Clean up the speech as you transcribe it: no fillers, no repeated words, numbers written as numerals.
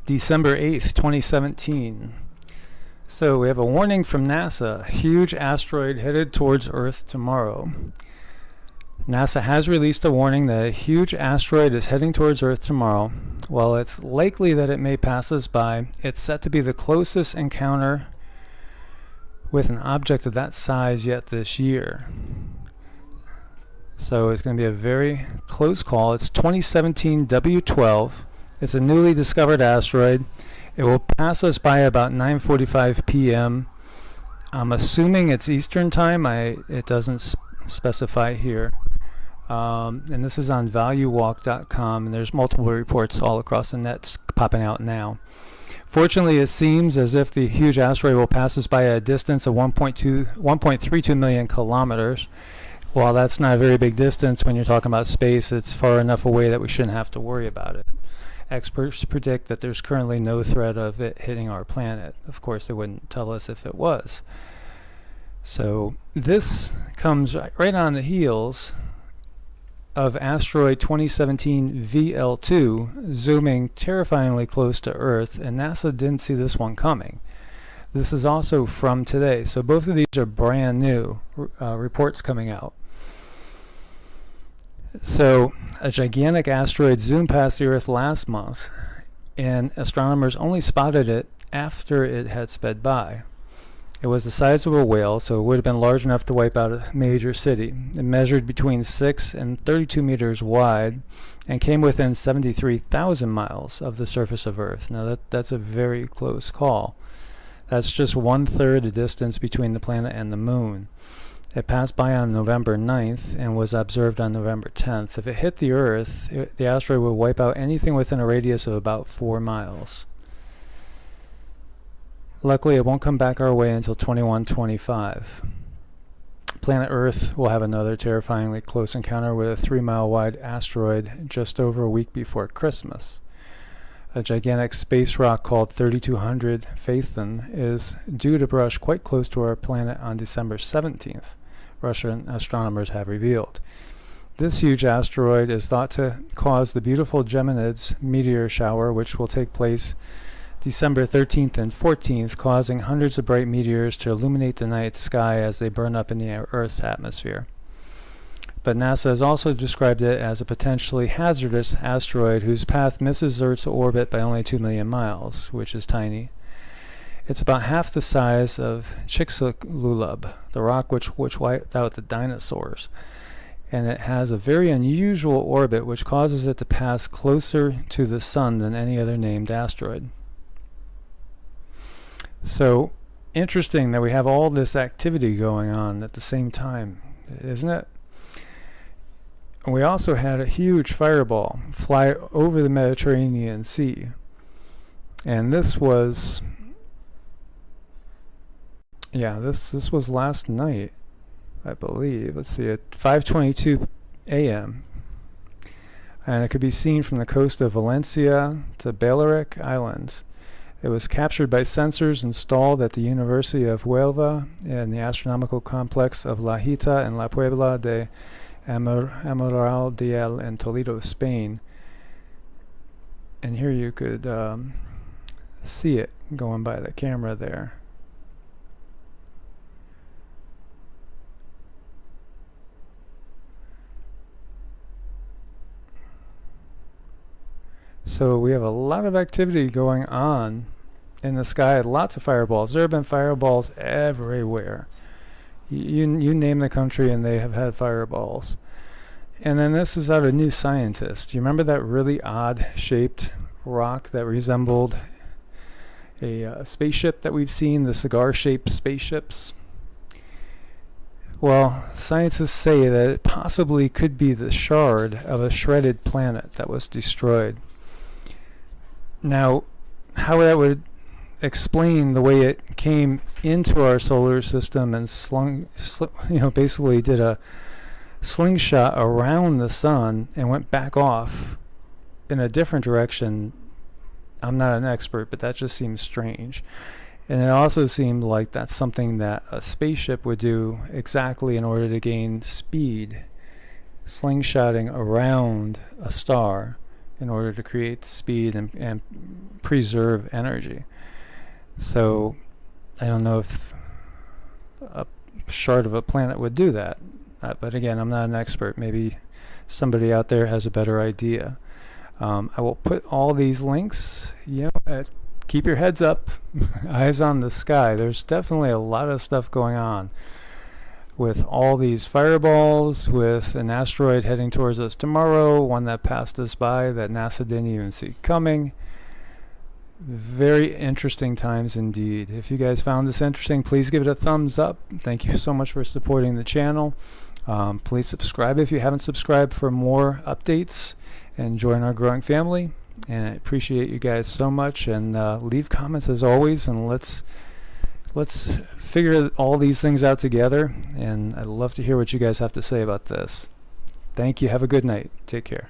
December 8th, 2017. So we have a warning from NASA. Huge asteroid headed towards Earth tomorrow. NASA has released a warning that a huge asteroid is heading towards Earth tomorrow. While it's likely that it may pass us by, it's set to be the closest encounter with an object of that size yet this year. So it's going to be a very close call. It's 2017 W12. It's a newly discovered asteroid. It will pass us by about 9:45 p.m. I'm assuming it's Eastern time. It doesn't specify here. And this is on valuewalk.com, and there's multiple reports all across the net popping out now. Fortunately, it seems as if the huge asteroid will pass us by at a distance of 1.32 million kilometers. While that's not a very big distance when you're talking about space, it's far enough away that we shouldn't have to worry about it. Experts predict that there's currently no threat of it hitting our planet. Of course, they wouldn't tell us if it was. So this comes right on the heels of asteroid 2017 VL2 zooming terrifyingly close to Earth, and NASA didn't see this one coming. This is also from today, so both of these are brand new reports coming out. So a gigantic asteroid zoomed past the Earth last month, and astronomers only spotted it after it had sped by. It was the size of a whale, so it would have been large enough to wipe out a major city. It measured between 6 and 32 meters wide and came within 73,000 miles of the surface of Earth. Now that's a very close call. That's just 1/3 the distance between the planet and the moon. It passed by on November 9th and was observed on November 10th. If it hit the Earth, the asteroid would wipe out anything within a radius of about 4 miles. Luckily, it won't come back our way until 2125. Planet Earth will have another terrifyingly close encounter with a 3-mile-wide asteroid just over a week before Christmas. A gigantic space rock called 3200 Phaethon is due to brush quite close to our planet on December 17th, Russian astronomers have revealed. This huge asteroid is thought to cause the beautiful Geminids meteor shower, which will take place December 13th and 14th, causing hundreds of bright meteors to illuminate the night sky as they burn up in the Earth's atmosphere. But NASA has also described it as a potentially hazardous asteroid whose path misses Earth's orbit by only 2 million miles, which is tiny. It's about half the size of Chicxulub, the rock which wiped out the dinosaurs. And it has a very unusual orbit which causes it to pass closer to the Sun than any other named asteroid. So, interesting that we have all this activity going on at the same time, isn't it? We also had a huge fireball fly over the Mediterranean Sea. And this was, this was last night, I believe. Let's see, at 5:22 a.m. And it could be seen from the coast of Valencia to Balearic Islands. It was captured by sensors installed at the University of Huelva and the astronomical complex of La Hita and La Puebla de Amoraldiel in Toledo, Spain. And here you could see it going by the camera there. So we have a lot of activity going on in the sky, lots of fireballs. There have been fireballs everywhere. You name the country and they have had fireballs. And then this is out of New Scientist. Do you remember that really odd shaped rock that resembled a spaceship that we've seen, the cigar-shaped spaceships? Well, scientists say that it possibly could be the shard of a shredded planet that was destroyed. Now, how that would explain the way it came into our solar system and basically did a slingshot around the sun and went back off in a different direction, I'm not an expert, but that just seems strange. And it also seemed like that's something that a spaceship would do exactly in order to gain speed, slingshotting around a star in order to create speed and preserve energy. So I don't know if a shard of a planet would do that. But again, I'm not an expert. Maybe somebody out there has a better idea. I will put all these links. Keep your heads up, eyes on the sky. There's definitely a lot of stuff going on with all these fireballs, with an asteroid heading towards us tomorrow, one that passed us by that NASA didn't even see coming. Very interesting times indeed. If you guys found this interesting, please give it a thumbs up. Thank you so much for supporting the channel. Please subscribe if you haven't subscribed for more updates and join our growing family. And I appreciate you guys so much. And leave comments as always, and let's figure all these things out together. And I'd love to hear what you guys have to say about this. Thank you. Have a good night. Take care.